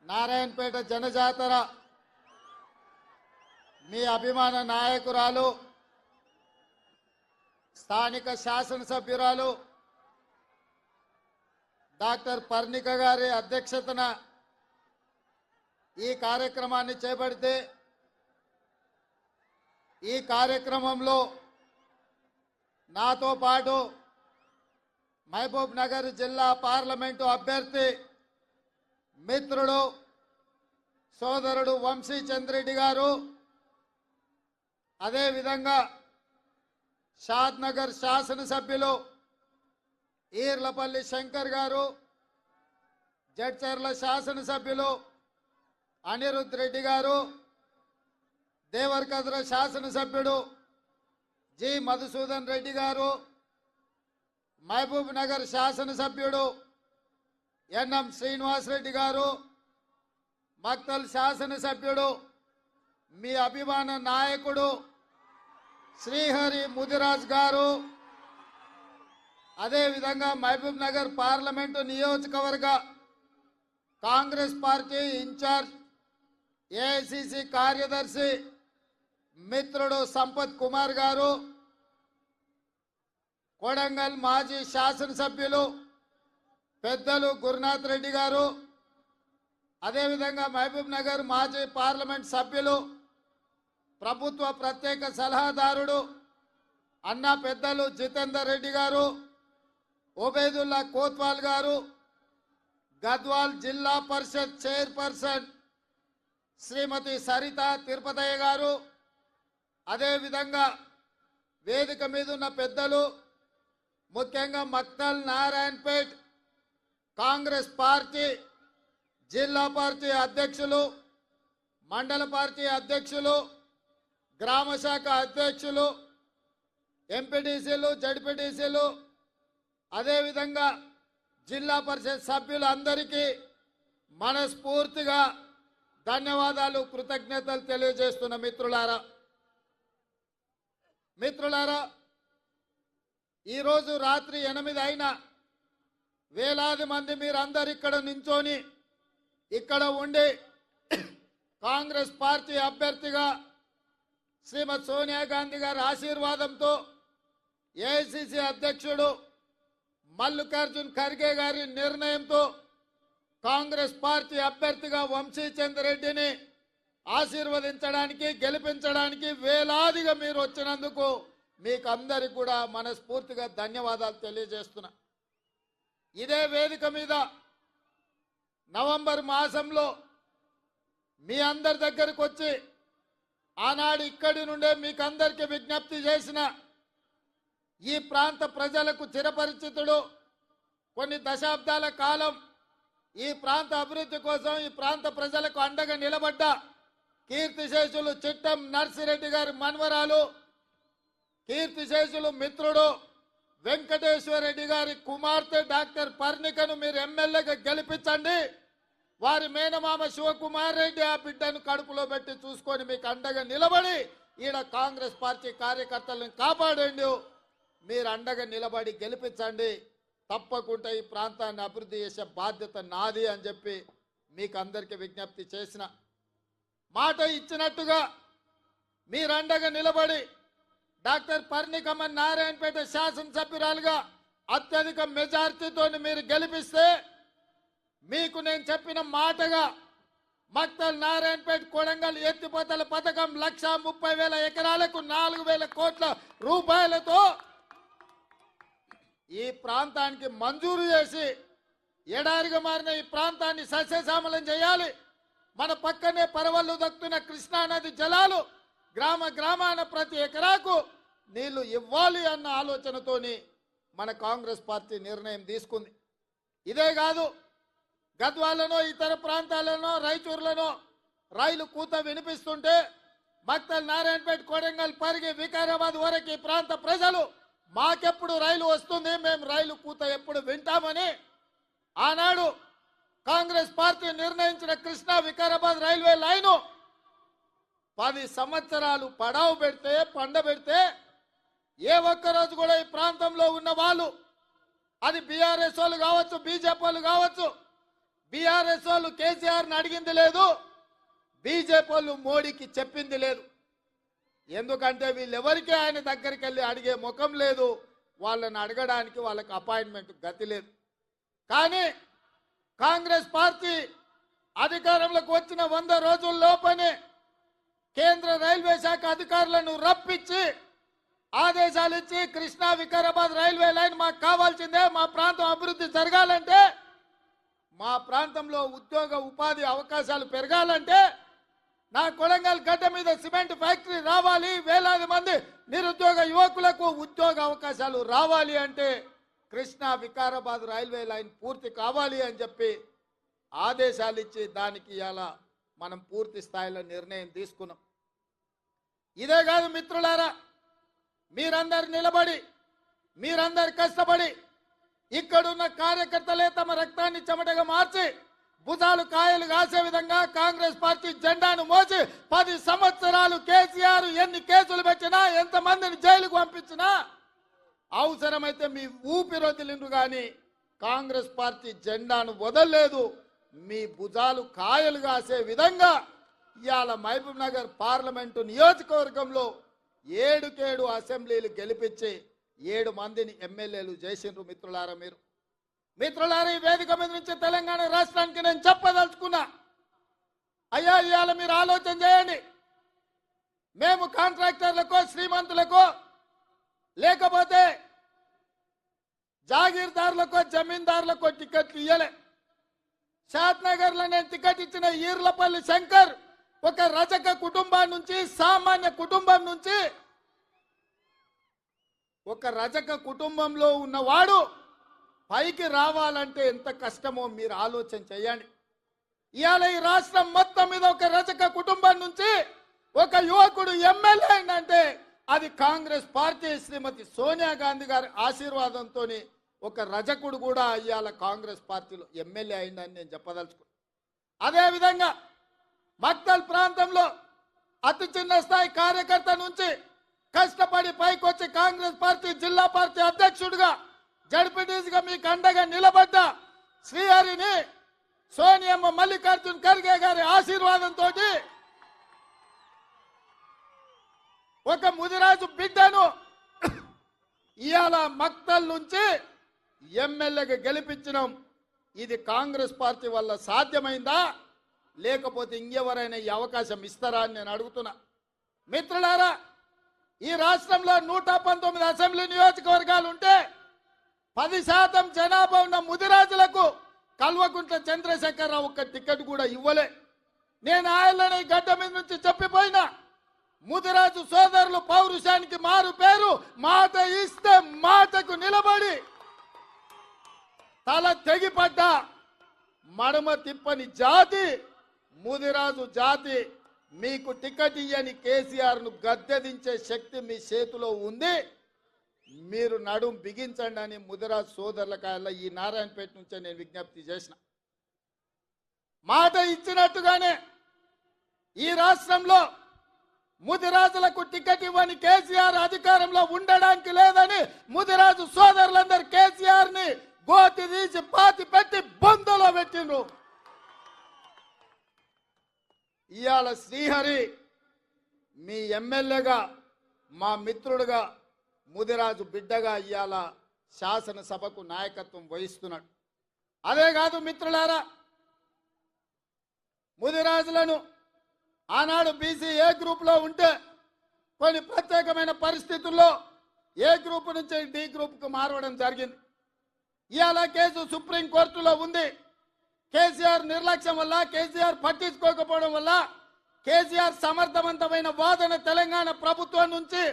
నారాయణపేట జనజాతర మీ అభిమాన నాయకురాలు స్థానిక శాసనసభ్యురాలు డాక్టర్ పర్ణిక గారి అధ్యక్షతన ఈ కార్యక్రమాన్ని చేపడితే ఈ కార్యక్రమంలో నాతో పాటు మహబూబ్ నగర్ జిల్లా పార్లమెంటు అభ్యర్థి మిత్రుడు సోదరుడు వంశీ చంద్రెడ్డి గారు, అదేవిధంగా షాద్ నగర్ శాసనసభ్యులు ఈర్లపల్లి శంకర్ గారు, జడ్చర్ల శాసనసభ్యులు అనిరుద్ రెడ్డి గారు, దేవరకద్ర శాసనసభ్యుడు జి మధుసూదన్ రెడ్డి గారు, మహబూబ్ నగర్ శాసనసభ్యుడు ఎన్ఎం శ్రీనివాస్ రెడ్డి గారు, మక్తల్ శాసనసభ్యుడు మీ అభిమాన నాయకుడు శ్రీహరి ముదిరాజ్ గారు, అదేవిధంగా మహబూబ్ నగర్ పార్లమెంటు నియోజకవర్గ కాంగ్రెస్ పార్టీ ఇన్ఛార్జ్ ఏఐసిసి కార్యదర్శి మిత్రుడు సంపత్ కుమార్ గారు, కొడంగల్ మాజీ శాసనసభ్యులు పెద్దలు గురునాథ్ రెడ్డి గారు, అదేవిధంగా మహబూబ్ నగర్ మాజీ పార్లమెంట్ సభ్యులు ప్రభుత్వ ప్రత్యేక సలహాదారుడు అన్న పెద్దలు జితేందర్ రెడ్డి గారు, ఒబేదుల్లా కోత్వాల్ గారు, గద్వాల్ జిల్లా పరిషత్ చైర్పర్సన్ శ్రీమతి సరిత తిరుపతయ్య గారు, అదేవిధంగా వేదిక మీద ఉన్న పెద్దలు ముఖ్యంగా మక్తల్ నారాయణపేట్ కాంగ్రెస్ పార్టీ జిల్లా పార్టీ అధ్యక్షులు, మండల పార్టీ అధ్యక్షులు, గ్రామ శాఖ అధ్యక్షులు, ఎంపీటీసీలు, జడ్పీటీసీలు, అదేవిధంగా జిల్లా పరిషత్ సభ్యులందరికీ మనస్ఫూర్తిగా ధన్యవాదాలు, కృతజ్ఞతలు తెలియజేస్తున్న మిత్రులారా, ఈరోజు రాత్రి 8 అయినా వేలాది మంది మీరందరు ఇక్కడ నించొని ఇక్కడ ఉండి కాంగ్రెస్ పార్టీ అభ్యర్థిగా శ్రీమతి సోనియా గాంధీ గారి ఆశీర్వాదంతో ఏఐసిసి అధ్యక్షుడు మల్లికార్జున్ ఖర్గే గారి నిర్ణయంతో కాంగ్రెస్ పార్టీ అభ్యర్థిగా వంశీ చంద్రెడ్డిని ఆశీర్వదించడానికి గెలిపించడానికి వేలాదిగా మీరు వచ్చినందుకు మీకు అందరికి కూడా మనస్ఫూర్తిగా ధన్యవాదాలు తెలియజేస్తున్నా. ఇదే వేదిక మీద నవంబర్ మాసంలో మీ అందరి దగ్గరకు వచ్చి ఆనాడు ఇక్కడి నుండే మీకు అందరికీ విజ్ఞప్తి చేసిన ఈ ప్రాంత ప్రజలకు చిరపరిచితుడు, కొన్ని దశాబ్దాల కాలం ఈ ప్రాంత అభివృద్ధి కోసం ఈ ప్రాంత ప్రజలకు అండగా నిలబడ్డ కీర్తిశేషులు చిట్టం నర్సిరెడ్డి గారి మన్వరాలు, కీర్తిశేషులు మిత్రుడు వెంకటేశ్వర రెడ్డి గారి కుమార్తె డాక్టర్ పర్ణికను మీరు ఎమ్మెల్యేగా గెలిపించండి. వారి మేనమామ శివకుమార్ రెడ్డి ఆ బిడ్డను కడుపులో పెట్టి చూసుకొని మీకు అండగా నిలబడి ఈడ కాంగ్రెస్ పార్టీ కార్యకర్తలను కాపాడండి. మీరు అండగా నిలబడి గెలిపించండి. తప్పకుండా ఈ ప్రాంతాన్ని అభివృద్ధి చేసే బాధ్యత నాది అని చెప్పి మీకు అందరికీ విజ్ఞప్తి చేసిన మాట ఇచ్చినట్టుగా మీరు అండగా నిలబడి డాక్టర్ పర్ణికమ్మ నారాయణపేట శాసనసభ్యురాలుగా అత్యధిక మెజార్టీతో మీరు గెలిపిస్తే మీకు నేను చెప్పిన మాటగా మక్తల్ నారాయణపేట కొడంగల్ ఎత్తిపోతల పథకం 1,30,000 ఎకరాలకు 4,000 కోట్ల రూపాయలతో ఈ ప్రాంతానికి మంజూరు చేసి ఎడారిగా మారిన ఈ ప్రాంతాన్ని సస్యశ్యామలం చేయాలి. మన పక్కనే పరవళ్ళు దక్కుతున్న కృష్ణానది జలాలు గ్రామాన ప్రతి ఎకరాకు నీళ్లు ఇవ్వాలి అన్న ఆలోచనతోని మన కాంగ్రెస్ పార్టీ నిర్ణయం తీసుకుంది. ఇదే కాదు, గద్వాలను ఇతర ప్రాంతాలను రాయచూర్లను రైలు కూత వినిపిస్తుంటే మక్తల్ నారాయణపేట కొడంగల్ పరిగి వికారాబాద్ వరకు ఈ ప్రాంత ప్రజలు మాకెప్పుడు రైలు వస్తుంది, మేము రైలు కూత ఎప్పుడు వింటామని ఆనాడు కాంగ్రెస్ పార్టీ నిర్ణయించిన కృష్ణా వికారాబాద్ రైల్వే లైను 10 సంవత్సరాలు పడావు పెడితే పండబెడితే ఏ ఒక్కరోజు కూడా ఈ ప్రాంతంలో ఉన్న వాళ్ళు, అది బీఆర్ఎస్ వాళ్ళు కావచ్చు, బీజేపీ వాళ్ళు కావచ్చు, బీఆర్ఎస్ వాళ్ళు కేసీఆర్ని అడిగింది లేదు, బీజేపీ వాళ్ళు మోడీకి చెప్పింది లేదు. ఎందుకంటే వీళ్ళెవరికి ఆయన దగ్గరికి వెళ్ళి అడిగే ముఖం లేదు, వాళ్ళని అడగడానికి వాళ్ళకి అపాయింట్మెంట్ గతి లేదు. కానీ కాంగ్రెస్ పార్టీ అధికారంలోకి వచ్చిన 100 రోజుల్లోపనే కేంద్ర రైల్వే శాఖ అధికారులను రప్పించి ఆదేశాలు ఇచ్చి కృష్ణా వికారాబాద్ రైల్వే లైన్ మాకు కావాల్సిందే, మా ప్రాంతం అభివృద్ధి జరగాలంటే, మా ప్రాంతంలో ఉద్యోగ ఉపాధి అవకాశాలు పెరగాలంటే, నా కొడంగల్ గడ్డ మీద సిమెంట్ ఫ్యాక్టరీ రావాలి, వేలాది మంది నిరుద్యోగ యువకులకు ఉద్యోగ అవకాశాలు రావాలి అంటే కృష్ణా వికారాబాద్ రైల్వే లైన్ పూర్తి కావాలి అని చెప్పి ఆదేశాలు ఇచ్చి దానికి ఇలా మనం పూర్తి స్థాయిలో నిర్ణయం తీసుకున్నాం. ఇదే కాదు మిత్రులారా, మీరందరు నిలబడి మీరందరు కష్టపడి ఇక్కడున్న కార్యకర్తలే తమ రక్తాన్ని చెమటగా మార్చి భుజాలు కాయలు కాసే విధంగా కాంగ్రెస్ పార్టీ జెండాను మోసి 10 సంవత్సరాలు కేసీఆర్ ఎన్ని కేసులు పెట్టినా, ఎంతమందిని జైలుకు పంపించినా, అవసరమైతే మీ ఊపిరొదిలిండ్రు కానీ కాంగ్రెస్ పార్టీ జెండాను వదలలేదు. మీ భుజాలు కాయలు కాసే విధంగా ఇవాళ మహబూబ్ నగర్ పార్లమెంటు నియోజకవర్గంలో 7 అసెంబ్లీలు గెలిపించి 7 మందిని ఎమ్మెల్యేలు చేసిండ్రు. మిత్రులారా, ఈ వేదిక మీద నుంచి తెలంగాణ రాష్ట్రానికి నేను చెప్పదలుచుకున్నా, అయ్యా ఇవాళ మీరు ఆలోచన చేయండి. మేము కాంట్రాక్టర్లకో శ్రీమంతులకో లేకపోతే జాగీర్దారులకో జమీందారులకో టికెట్లు ఇయ్యలే. షాద్నగర్ లో నేను టికెట్ ఇచ్చిన ఈర్లపల్లి శంకర్ ఒక రజక కుటుంబం నుంచి, సామాన్య కుటుంబం నుంచి, ఒక రజక కుటుంబంలో ఉన్నవాడు పైకి రావాలంటే ఎంత కష్టమో మీరు ఆలోచన చేయండి. ఇవాళ ఈ రాష్ట్రం మొత్తం మీద ఒక రజక కుటుంబం నుంచి ఒక యువకుడు ఎమ్మెల్యే అయిందంటే అది కాంగ్రెస్ పార్టీ శ్రీమతి సోనియా గాంధీ గారి ఆశీర్వాదంతో ఒక రజకుడు కూడా ఇవాళ కాంగ్రెస్ పార్టీలో ఎమ్మెల్యే అయిందని నేను చెప్పదలుచుకున్నాను. అదేవిధంగా మక్తల్ ప్రాంతంలో అతి చిన్న స్థాయి కార్యకర్త నుంచి కష్టపడి పైకి వచ్చి కాంగ్రెస్ పార్టీ జిల్లా పార్టీ అధ్యక్షుడిగా జడ్పీటీసీగా మీకు అండగా నిలబడ్డ శ్రీహరిని సోనియమ్మ మల్లికార్జున్ ఖర్గే గారి ఆశీర్వాదంతో ఒక ముదిరాజు బిడ్డను ఇవాళ మక్తల్ నుంచి ఎమ్మెల్యేగా గెలిపించినాం. ఇది కాంగ్రెస్ పార్టీ వల్ల సాధ్యమైందా, లేకపోతే ఇంకెవరైనా ఈ అవకాశం ఇస్తారా అని నేను అడుగుతున్నా. మిత్రులారా, ఈ రాష్ట్రంలో 119 అసెంబ్లీ నియోజకవర్గాలు ఉంటే 10% జనాభా ఉన్న ముదిరాజులకు కల్వకుంట్ల చంద్రశేఖరరావు ఒక్క టికెట్ కూడా ఇవ్వలే. నేను ఆయనని గడ్డ మీద నుంచి చెప్పిపోయినా, ముదిరాజు సోదరులు పౌరుషానికి మారు పేరు, మాట ఇస్తే మాటకు నిలబడి తల తెగిపడ్డ మడమ తిప్పని జాతి ముదిరాజు జాతి. మీకు టికెట్ ఇయ్యని కేసీఆర్ను గద్దెదించే శక్తి మీ చేతిలో ఉంది. మీరు నడుం బిగించండి అని ముదిరాజు సోదరులకాయల ఈ నారాయణపేట నుంచే నేను విజ్ఞప్తి చేసిన. మాట ఇచ్చినట్టుగానే ఈ రాష్ట్రంలో ముదిరాజులకు టికెట్ ఇవ్వని కేసీఆర్ అధికారంలో ఉండడానికి లేదని ముదిరాజు సోదరులందరూ కేసీఆర్ ని గోతి తీసి పాతి పెట్టి బొందలో పెట్టిండ్రు. ఇవాళ శ్రీహరి మీ ఎమ్మెల్యేగా, మా మిత్రుడుగా, ముదిరాజు బిడ్డగా ఇవాళ శాసనసభకు నాయకత్వం వహిస్తున్నాడు. అదే కాదు మిత్రులారా, ముదిరాజులను ఆనాడు బీసీ ఏ గ్రూప్లో ఉంటే కొన్ని ప్రత్యేకమైన పరిస్థితుల్లో ఏ గ్రూప్ నుంచి డి గ్రూప్కు మారవడం జరిగింది. ఇవాళ కేసు సుప్రీంకోర్టులో ఉంది. కేసీఆర్ నిర్లక్ష్యం వల్ల, కేసీఆర్ పట్టించుకోకపోవడం వల్ల, కేసీఆర్ సమర్థవంతమైన వాదన తెలంగాణ ప్రభుత్వం నుంచి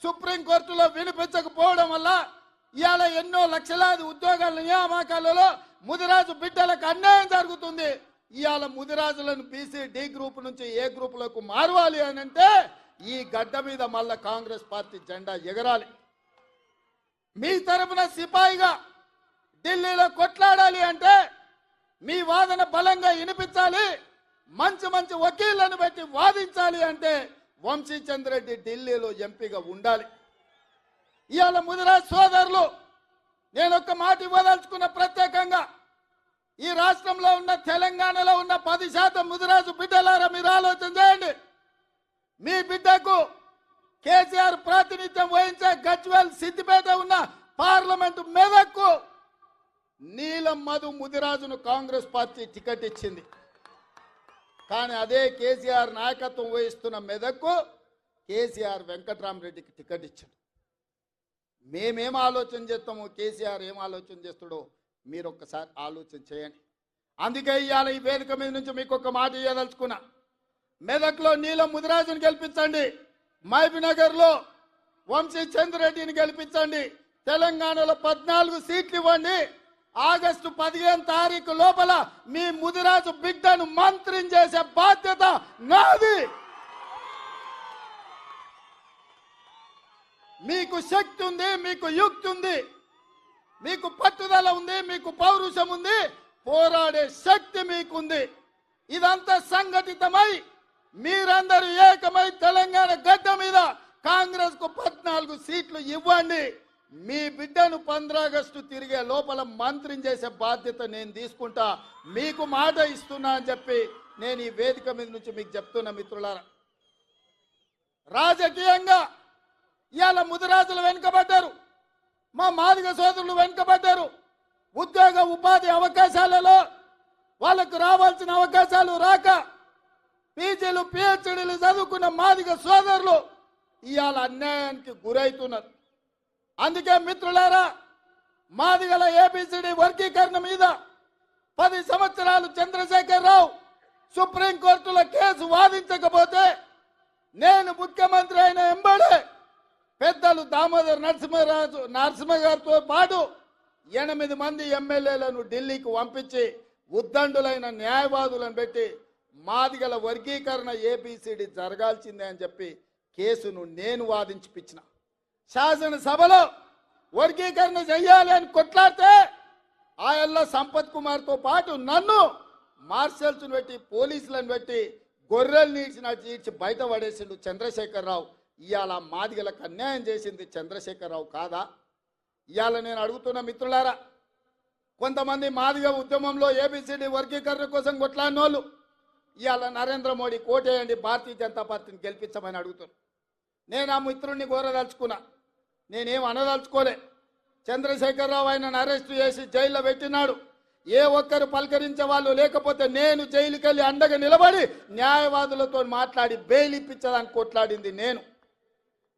సుప్రీంకోర్టులో వినిపించకపోవడం వల్ల ఇవాళ ఎన్నో లక్షలాది ఉద్యోగాల నియామకాలలో ముదిరాజు బిడ్డలకు అన్యాయం జరుగుతుంది. ఇవాళ ముదిరాజులను బీసీ డి గ్రూప్ నుంచి ఏ గ్రూపులకు మారవాలి అని అంటే ఈ గడ్డ మీద మళ్ళా కాంగ్రెస్ పార్టీ జెండా ఎగరాలి. మీ తరపున సిపాయిగా ఢిల్లీలో కొట్లాడాలి అంటే మీ వాదన బలంగా వినిపించాలి. మంచి మంచి వకీళ్లను పెట్టి వాదించాలి అంటే వంశీచంద్ర రెడ్డి ఢిల్లీలో ఎంపీగా ఉండాలి. ఇవాళ ముదిరాజ్ సోదరులు నేను ఒక మాట ఇవ్వదలుచుకున్న, ప్రత్యేకంగా ఈ రాష్ట్రంలో ఉన్న తెలంగాణలో ఉన్న 10% ముదిరాజు బిడ్డలారా మీరు ఆలోచన చేయండి. మీ బిడ్డకు కేసీఆర్ ప్రాతినిధ్యం వహించే గజ్వేల్ సిద్దిపేట ఉన్న పార్లమెంటు మెదక్కు నీలం మధు ముదిరాజును కాంగ్రెస్ పార్టీ టికెట్ ఇచ్చింది. కానీ అదే కేసీఆర్ నాయకత్వం వహిస్తున్న మెదక్కు కేసీఆర్ వెంకట్రామరెడ్డికి టికెట్ ఇచ్చాడు. మేమేం ఆలోచన చేస్తామో కేసీఆర్ ఏం ఆలోచన చేస్తాడో మీరు ఒక్కసారి ఆలోచన చేయండి. అందుకే ఇవాళ ఈ వేదిక మీద నుంచి మీకు ఒక మాట ఇవ్వదలుచుకున్నా. మెదక్లో నీలం ముదిరాజును గెలిపించండి, మహబూబ్నగర్లో వంశీ చంద్రెడ్డిని గెలిపించండి, తెలంగాణలో 14 సీట్లు ఇవ్వండి. ఆగస్టు 15 తారీఖు లోపల మీ ముదిరాజు బిడ్డను మంత్రిని చేసే బాధ్యత నాది. మీకు శక్తి ఉంది, మీకు యుక్తి ఉంది, మీకు పట్టుదల ఉంది, మీకు పౌరుషం ఉంది, పోరాడే శక్తి మీకుంది. ఇదంతా సంఘటితమై మీరందరూ ఏకమై తెలంగాణ గడ్డ మీద కాంగ్రెస్ కు 14 సీట్లు ఇవ్వండి. మీ బిడ్డను 15 ఆగస్టు తిరిగే లోపల మంత్రిని చేసే బాధ్యత నేను తీసుకుంటా, మీకు మాట ఇస్తున్నా అని చెప్పి నేను ఈ వేదిక మీద నుంచి మీకు చెప్తున్నా. మిత్రులారా, రాజకీయంగా ఇవాళ ముదిరాజులు వెనుకబడ్డారు, మా మాదిగ సోదరులు వెనుకబడ్డారు. ఉద్యోగ ఉపాధి అవకాశాలలో వాళ్ళకు రావాల్సిన అవకాశాలు రాక పీజీలు పిహెచ్డీలు చదువుకున్న మాదిగ సోదరులు ఇవాళ అన్యాయానికి గురవుతున్నారు. అందుకే మిత్రులారా, మాదిగల ఏబిసిడి వర్గీకరణ మీద 10 సంవత్సరాలు చంద్రశేఖరరావు సుప్రీంకోర్టులో కేసు వాదించకపోతే నేను ముఖ్యమంత్రి అయిన ఎంబడే పెద్దలు దామోదర్ నరసింహ గారితో పాటు 8 మంది ఎమ్మెల్యేలను ఢిల్లీకి పంపించి ఉద్దండులైన న్యాయవాదులను పెట్టి మాదిగల వర్గీకరణ ఏబిసిడి జరగాల్సిందే అని చెప్పి కేసును నేను వాదించిపించిన. శాసనసభలో వర్గీకరణ చెయ్యాలి అని కొట్లాడితే ఆయల్ల సంపత్ కుమార్తో పాటు నన్ను మార్షల్స్ను పెట్టి పోలీసులను పెట్టి గొర్రెలు నీడ్చినట్టు ఈడ్చి బయట పడేసిండు చంద్రశేఖరరావు. ఇవాళ మాదిగలకు అన్యాయం చేసింది చంద్రశేఖరరావు కాదా? ఇవాళ నేను అడుగుతున్న మిత్రులారా, కొంతమంది మాదిగ ఉద్యమంలో ఏబిసిడి వర్గీకరణ కోసం కొట్లాడిన వాళ్ళు ఇవాళ నరేంద్ర మోడీ కోటేయండి, భారతీయ జనతా పార్టీని గెలిపించమని అడుగుతారు. నేను ఆ మిత్రుడిని కోరదలుచుకున్నా, నేనేం అనదలుచుకోలే. చంద్రశేఖరరావు ఆయనను అరెస్టు చేసి జైల్లో పెట్టినాడు. ఏ ఒక్కరు పలకరించే వాళ్ళు లేకపోతే నేను జైలుకి వెళ్ళి అండగా నిలబడి న్యాయవాదులతో మాట్లాడి బెయిల్ ఇప్పించడానికి కొట్లాడింది నేను.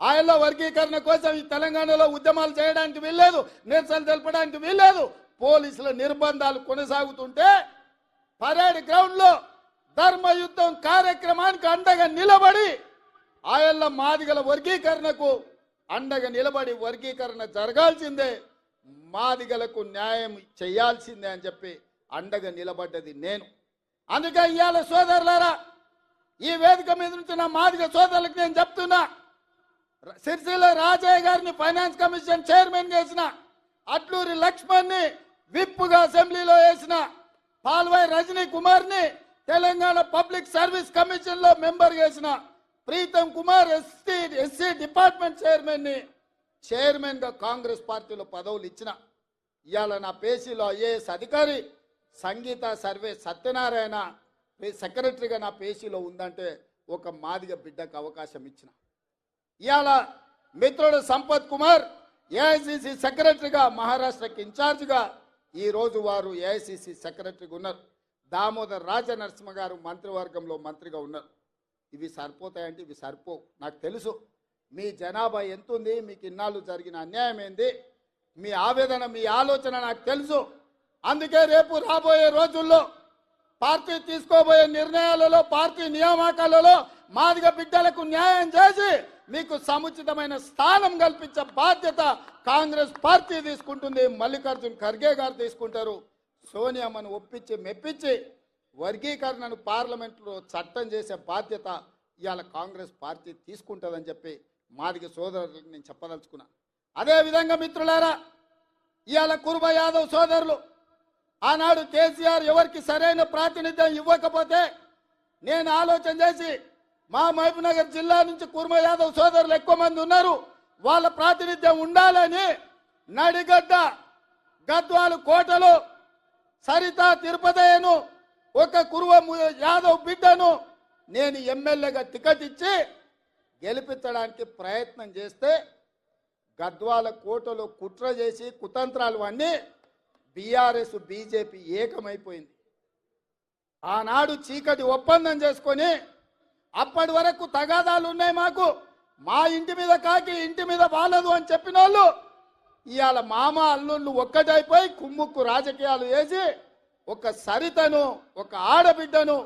ఆయనలో వర్గీకరణ కోసం ఈ తెలంగాణలో ఉద్యమాలు చేయడానికి వీల్లేదు, నిరసన తెలపడానికి వీల్లేదు. పోలీసుల నిర్బంధాలు కొనసాగుతుంటే పరేడ్ గ్రౌండ్ లో ధర్మయుద్ధం కార్యక్రమానికి అండగా నిలబడి ఆయల్ల మాదిగల వర్గీకరణకు అండగా నిలబడి వర్గీకరణ జరగాల్సిందే, మాదిగలకు న్యాయం చేయాల్సిందే అని చెప్పి అండగా నిలబడ్డది నేను. అందుకే ఇవాళ సోదరులారా, ఈ వేదిక మీద నుంచి నా మాదిగ సోదరులకు నేను చెప్తున్నా, సిరిసిల్ల రాజయ్య గారిని ఫైనాన్స్ కమిషన్ చైర్మన్ చేసిన, అట్లూరి లక్ష్మణ్ని విప్పుగా అసెంబ్లీలో వేసిన, పాల్వాయి రజనీ కుమార్ని తెలంగాణ పబ్లిక్ సర్వీస్ కమిషన్ లో మెంబర్ చేసిన, Pritam Kumar SC department chairman గా కాంగ్రెస్ పార్టీలో పదవులు ఇచ్చిన. ఇవాళ నా పేసీలో ఐఏఎస్ అధికారి సంగీత సర్వే సత్యనారాయణ సెక్రటరీగా నా పేసీలో ఉందంటే ఒక మాదిగ బిడ్డకు అవకాశం ఇచ్చిన. ఇవాళ మిత్రుడు సంపత్ కుమార్ ఏఐసిసి సెక్రటరీగా మహారాష్ట్రకి ఇన్ఛార్జిగా ఈరోజు వారు ఏఐసిసి సెక్రటరీగా ఉన్నారు. దామోదర్ రాజనరసింహ గారు మంత్రివర్గంలో మంత్రిగా ఉన్నారు. ఇవి సరిపోతాయంటే ఇవి సరిపోవు. నాకు తెలుసు మీ జనాభా ఎంత ఉంది, మీకు ఇన్నాళ్ళు జరిగిన అన్యాయం ఏంది, మీ ఆవేదన, మీ ఆలోచన నాకు తెలుసు. అందుకే రేపు రాబోయే రోజుల్లో పార్టీ తీసుకోబోయే నిర్ణయాలలో, పార్టీ నియామకాలలో మాదిగ బిడ్డలకు న్యాయం చేసి మీకు సముచితమైన స్థానం కల్పించే బాధ్యత కాంగ్రెస్ పార్టీ తీసుకుంటుంది. మల్లికార్జున్ ఖర్గే గారు తీసుకుంటారు. సోనియామ్మను ఒప్పించి మెప్పించి వర్గీకరణను పార్లమెంట్లో చట్టం చేసే బాధ్యత ఇవాళ కాంగ్రెస్ పార్టీ తీసుకుంటుందని చెప్పి మాదిగ సోదరులకు నేను చెప్పదలుచుకున్నా. అదేవిధంగా మిత్రులారా, ఇవాళ కురుబ యాదవ్ సోదరులు ఆనాడు కేసీఆర్ ఎవరికి సరైన ప్రాతినిధ్యం ఇవ్వకపోతే నేను ఆలోచన చేసి మా మహబూబ్నగర్ జిల్లా నుంచి కురుమ యాదవ్ సోదరులు ఎక్కువ మంది ఉన్నారు, వాళ్ళ ప్రాతినిధ్యం ఉండాలని నడిగడ్డ, గద్వాలు కోటలో సరిత తిరుపతయ్యను ఒక కురువ యాదవ్ బిడ్డను నేను ఎమ్మెల్యేగా టికెట్ ఇచ్చి గెలిపించడానికి ప్రయత్నం చేస్తే గద్వాల కోటలో కుట్ర చేసి కుతంత్రాలు అన్నీ బీఆర్ఎస్ బీజేపీ ఏకమైపోయింది. ఆనాడు చీకటి ఒప్పందం చేసుకొని అప్పటి వరకు తగాదాలు ఉన్నాయి మాకు, మా ఇంటి మీద కాకి ఇంటి మీద బాలదు అని చెప్పిన వాళ్ళు ఇవాళ మామ అల్లుళ్ళు ఒక్కటైపోయి కుమ్ముక్కు రాజకీయాలు వేసి ఒక సరితను ఒక ఆడబిడ్డను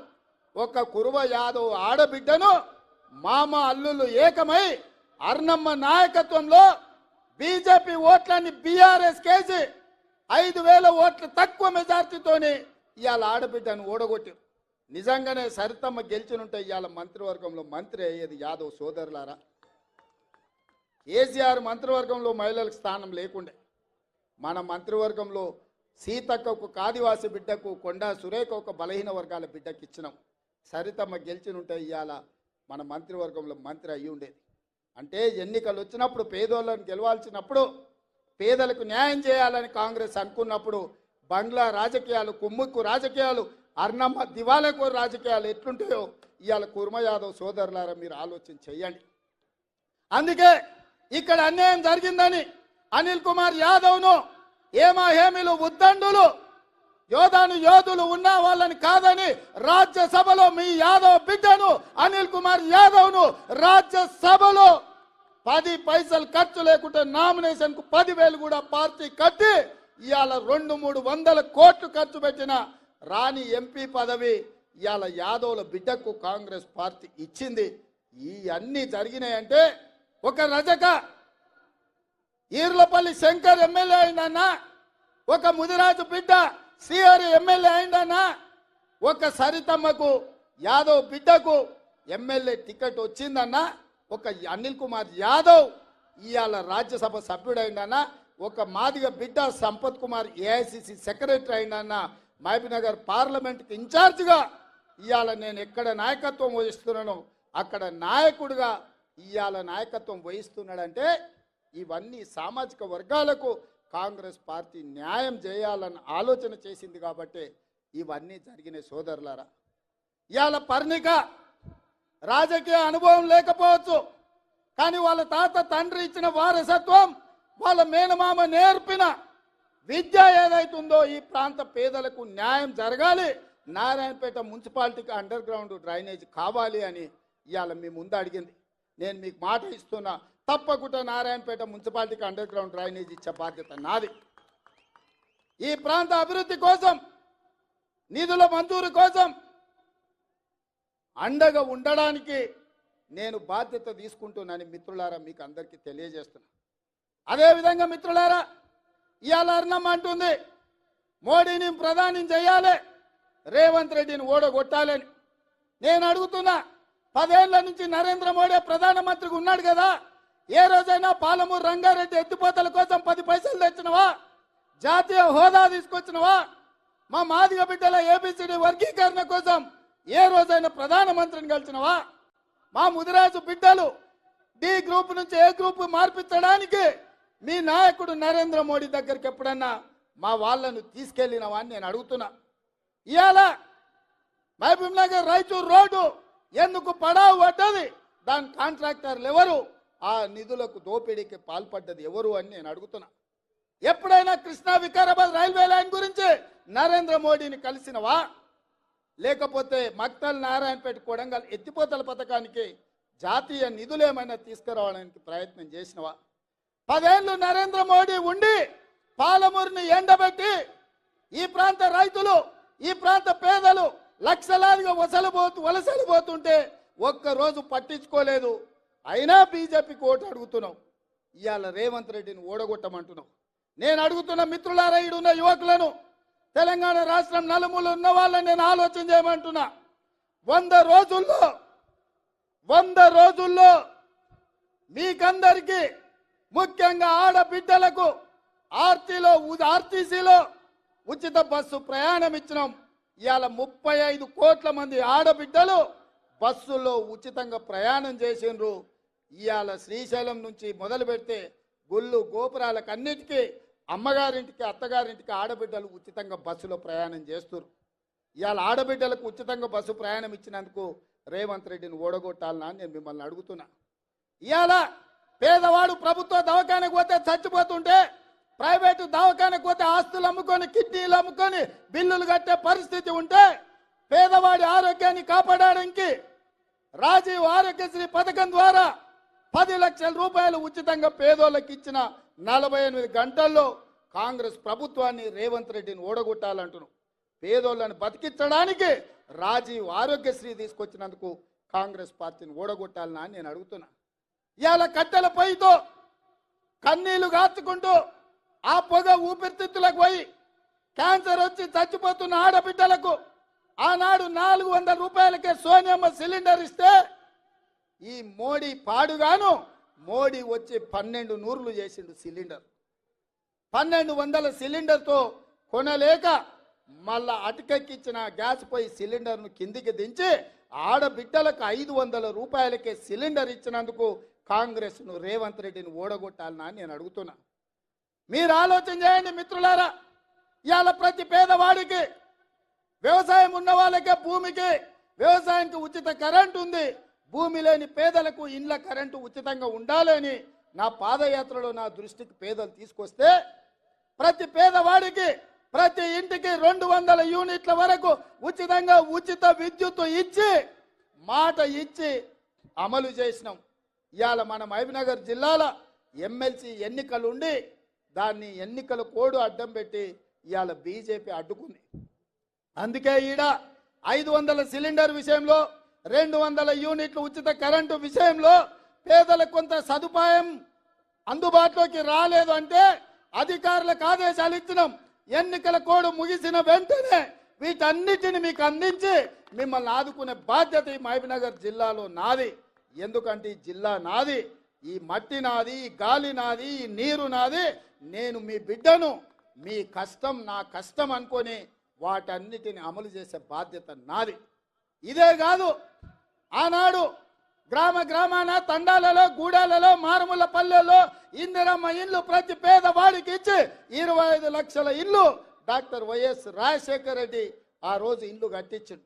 ఒక కురువ యాదవ్ ఆడబిడ్డను మామ అల్లుళ్ళు ఏకమై అర్నమ్మ నాయకత్వంలో బీజేపీ ఓట్లని బీఆర్ఎస్ కేసి 5,000 ఓట్ల తక్కువ మెజార్టీతోని ఇవాళ ఆడబిడ్డను ఓడగొట్టి నిజంగానే సరితమ్మ గెలిచినుంటే ఇవాళ మంత్రివర్గంలో మంత్రి అయ్యేది యాదవ్ సోదరులారా. కేసీఆర్ మంత్రివర్గంలో మహిళలకు స్థానం లేకుండే మన మంత్రివర్గంలో సీతక్కకు ఆదివాసి బిడ్డకు కొండా సురేఖ ఒక బలహీన వర్గాల బిడ్డకి ఇచ్చినాం. సరితమ్మ గెలిచినుంటే ఇవాళ మన మంత్రివర్గంలో మంత్రి అయ్యి ఉండేది. అంటే ఎన్నికలు వచ్చినప్పుడు పేదోళ్ళని గెలవాల్సినప్పుడు పేదలకు న్యాయం చేయాలని కాంగ్రెస్ అనుకున్నప్పుడు బంగ్లా రాజకీయాలు కుమ్ముక్కు రాజకీయాలు అర్నమ్మ దివాలకు రాజకీయాలు ఎట్లుంటాయో ఇవాళ కుర్మ యాదవ్ సోదరులారా మీరు ఆలోచన చెయ్యండి. అందుకే ఇక్కడ అన్యాయం జరిగిందని అనిల్ కుమార్ యాదవ్ను హేమీలు ఉద్దండులు యోధులు ఉన్న వాళ్ళని కాదని రాజ్యసభలో మీ యాదవ్ బిడ్డను అనిల్ కుమార్ యాదవ్ను రాజ్యసభలో 10 పైసలు ఖర్చు లేకుండా నామినేషన్ కు 10,000 కూడా పార్టీ కట్టి ఇవాళ 200-300 కోట్లు ఖర్చు పెట్టిన రాణి ఎంపీ పదవి ఇవాళ యాదవ్ల బిడ్డకు కాంగ్రెస్ పార్టీ ఇచ్చింది. ఈ అన్ని జరిగినాయంటే ఒక రజక ఈర్లపల్లి శంకర్ ఎమ్మెల్యే అయిందన్నా, ఒక ముదిరాజు బిడ్డ శ్రీహరి ఎమ్మెల్యే అయిందన్నా, ఒక సరితమ్మకు యాదవ్ బిడ్డకు ఎమ్మెల్యే టికెట్ వచ్చిందన్నా, ఒక అనిల్ కుమార్ యాదవ్ ఇవాళ రాజ్యసభ సభ్యుడైందన్నా, ఒక మాదిగ బిడ్డ సంపత్ కుమార్ ఏఐసిసి సెక్రటరీ అయిందన్నా, మహబూబ్నగర్ పార్లమెంట్కి ఇన్ఛార్జిగా ఇవాళ నేను ఎక్కడ నాయకత్వం వహిస్తున్నానో అక్కడ నాయకుడిగా ఇవాళ నాయకత్వం వహిస్తున్నాడంటే ఇవన్నీ సామాజిక వర్గాలకు కాంగ్రెస్ పార్టీ న్యాయం చేయాలని ఆలోచన చేసింది కాబట్టి ఇవన్నీ జరిగినాయి సోదరులారా. ఇవాళ పర్ణిక రాజకీయ అనుభవం లేకపోవచ్చు కానీ వాళ్ళ తాత తండ్రి ఇచ్చిన వారసత్వం వాళ్ళ మేనమామ నేర్పిన విద్య ఏదైతుందో ఈ ప్రాంత పేదలకు న్యాయం జరగాలి, నారాయణపేట మున్సిపాలిటీకి అండర్ గ్రౌండ్ డ్రైనేజ్ కావాలి అని ఇవాళ మీ ముందు అడిగింది. నేను మీకు మాట ఇస్తున్నా, తప్పకుండా నారాయణపేట మున్సిపాలిటీకి అండర్ గ్రౌండ్ డ్రైనేజ్ ఇచ్చే బాధ్యత నాది. ఈ ప్రాంత అభివృద్ధి కోసం నిధుల మంజూరు కోసం అండగా ఉండడానికి నేను బాధ్యత తీసుకుంటున్నాను మిత్రులారా, మీకు అందరికీ తెలియజేస్తున్నా. అదేవిధంగా మిత్రులారా, ఇవాళ అర్ణం అంటుంది మోడీని ప్రధాని చేయాలి, రేవంత్ రెడ్డిని ఓడగొట్టాలని. నేను అడుగుతున్నా, 10 ఏళ్ల నుంచి నరేంద్ర మోడీ ప్రధానమంత్రిగా ఉన్నాడు కదా, ఏ రోజైనా పాలమూరు రంగారెడ్డి ఎత్తిపోతల కోసం 10 పైసలు తెచ్చినవా? జాతీయ హోదా తీసుకొచ్చినవా? మా మాదిగ బిడ్డల ఏబిసిడి వర్గీకరణ కోసం ఏ రోజైనా ప్రధానమంత్రిని కలిసినవా? మా ముదిరాజు బిడ్డలు డి గ్రూప్ నుంచి ఏ గ్రూప్ మార్పించడానికి మీ నాయకుడు నరేంద్ర మోడీ దగ్గరికి ఎప్పుడన్నా మా వాళ్ళను తీసుకెళ్లినవా అని నేను అడుగుతున్నా. ఇవాళ మహబూబ్ నగర్ రాయచూర్ రోడ్డు ఎందుకు పడావు పడ్డది? దాని కాంట్రాక్టర్లు ఎవరు? ఆ నిధులకు దోపిడీకి పాల్పడ్డది ఎవరు అని నేను అడుగుతున్నా. ఎప్పుడైనా కృష్ణా వికారాబాద్ రైల్వే లైన్ గురించి నరేంద్ర మోడీని కలిసినవా? లేకపోతే మక్తల్ నారాయణపేట కొడంగల్ ఎత్తిపోతల పథకానికి జాతీయ నిధులు ఏమైనా తీసుకురావడానికి ప్రయత్నం చేసినవా? 10 ఏళ్ళు నరేంద్ర మోడీ ఉండి పాలమూరుని ఎండబెట్టి ఈ ప్రాంత రైతులు ఈ ప్రాంత పేదలు లక్షలాదిగా వలసలు పోతుంటే ఒక్కరోజు పట్టించుకోలేదు. అయినా బీజేపీకి ఓటు అడుగుతున్నావు. ఇవాళ రేవంత్ రెడ్డిని ఓడగొట్టమంటున్నావు. నేను అడుగుతున్న మిత్రులారా, ఈడున్న యువకులను, తెలంగాణ రాష్ట్రం నలుమూల ఉన్న వాళ్ళని నేను ఆలోచన చేయమంటున్నా. 100 రోజుల్లో మీకందరికీ ముఖ్యంగా ఆడబిడ్డలకు ఆర్టీసీలో ఉచిత బస్సు ప్రయాణం ఇచ్చినాం. ఇవాళ 35 కోట్ల మంది ఆడబిడ్డలు బస్సుల్లో ఉచితంగా ప్రయాణం చేసిండ్రు. ఇవాళ శ్రీశైలం నుంచి మొదలు పెడితే గుళ్ళు గోపురాలకు అన్నిటికీ అమ్మగారింటికి అత్తగారింటికి ఆడబిడ్డలు ఉచితంగా బస్సులో ప్రయాణం చేస్తారు. ఇవాళ ఆడబిడ్డలకు ఉచితంగా బస్సు ప్రయాణం ఇచ్చినందుకు రేవంత్ రెడ్డిని ఓడగొట్టాలనా నేను మిమ్మల్ని అడుగుతున్నా. ఇవాళ పేదవాడు ప్రభుత్వ దవాఖానకు పోతే చచ్చిపోతుంటే ప్రైవేటు దవాఖానకు పోతే ఆస్తులు అమ్ముకొని కిడ్నీలు అమ్ముకొని బిల్లులు కట్టే పరిస్థితి ఉంటే పేదవాడి ఆరోగ్యాన్ని కాపాడడానికి రాజీవ్ ఆరోగ్యశ్రీ పథకం ద్వారా 10 లక్షల రూపాయలు ఉచితంగా పేదోళ్ళకి ఇచ్చిన 48 గంటల్లో కాంగ్రెస్ ప్రభుత్వాన్ని రేవంత్ రెడ్డిని ఓడగొట్టాలంటున్నాం. పేదోళ్ళని బతికించడానికి రాజీవ్ ఆరోగ్యశ్రీ తీసుకొచ్చినందుకు కాంగ్రెస్ పార్టీని ఓడగొట్టాలని నేను అడుగుతున్నా. ఇవాళ కట్టెల పొయ్యితో కన్నీళ్లు గార్చుకుంటూ ఆ పొగ ఊపిరితిత్తులకు పోయి క్యాన్సర్ వచ్చి చచ్చిపోతున్న ఆడబిడ్డలకు ఆనాడు 400 రూపాయలకే సోనియమ్మ సిలిండర్ ఇస్తే ఈ మోడీ పాడుగాను మోడీ వచ్చి 12 నూర్లు చేసిండు సిలిండర్. 1200 సిలిండర్తో కొనలేక మళ్ళా అటుకెక్కిచ్చిన గ్యాస్ పై సిలిండర్ను కిందికి దించి ఆడబిడ్డలకు 500 రూపాయలకే సిలిండర్ ఇచ్చినందుకు కాంగ్రెస్ను రేవంత్ రెడ్డిని ఓడగొట్టాలనా నేను అడుగుతున్నా. మీరు ఆలోచన చేయండి మిత్రులారా. ఇవాళ ప్రతి పేదవాడికి వ్యవసాయం ఉన్న వాళ్ళకే భూమికి వ్యవసాయానికి ఉచిత కరెంటు ఉంది. భూమి లేని పేదలకు ఇండ్ల కరెంటు ఉచితంగా ఉండాలని నా పాదయాత్రలో నా దృష్టికి పేదలు తీసుకొస్తే ప్రతి పేదవాడికి ప్రతి ఇంటికి 200 యూనిట్ల వరకు ఉచితంగా ఉచిత విద్యుత్ ఇచ్చి మాట ఇచ్చి అమలు చేసినాం. ఇవాళ మన మహబూబ్నగర్ జిల్లాలో ఎమ్మెల్సీ ఎన్నికలు ఉండి దాన్ని ఎన్నికల కోడ్ అడ్డం పెట్టి ఇవాళ బీజేపీ అడ్డుకుంది. అందుకే ఈడ 500 సిలిండర్ విషయంలో 200 యూనిట్లు ఉచిత కరెంటు విషయంలో పేదలకు కొంత సదుపాయం అందుబాటులోకి రాలేదు అంటే అధికారులకు ఆదేశాలు ఇచ్చినాం. ఎన్నికల కోడ్ ముగిసిన వెంటనే వీటన్నిటిని మీకు అందించి మిమ్మల్ని ఆదుకునే బాధ్యత ఈ మహబూబ్నగర్ జిల్లాలో నాది. ఎందుకంటే ఈ జిల్లా నాది, ఈ మట్టి నాది, ఈ గాలి నాది, ఈ నీరు నాది. నేను మీ బిడ్డను, మీ కష్టం నా కష్టం అనుకొని వాటన్నిటిని అమలు చేసే బాధ్యత నాది. ఇదే కాదు, ఆనాడు గ్రామ గ్రామాన తండాలలో గూడాలలో మారుమూల పల్లెల్లో ఇందిరమ్మ ఇల్లు ప్రతి పేదవాడికి ఇచ్చి 25 లక్షల ఇల్లు డాక్టర్ వైఎస్ రాజశేఖర రెడ్డి ఆ రోజు ఇల్లు కట్టించిండు.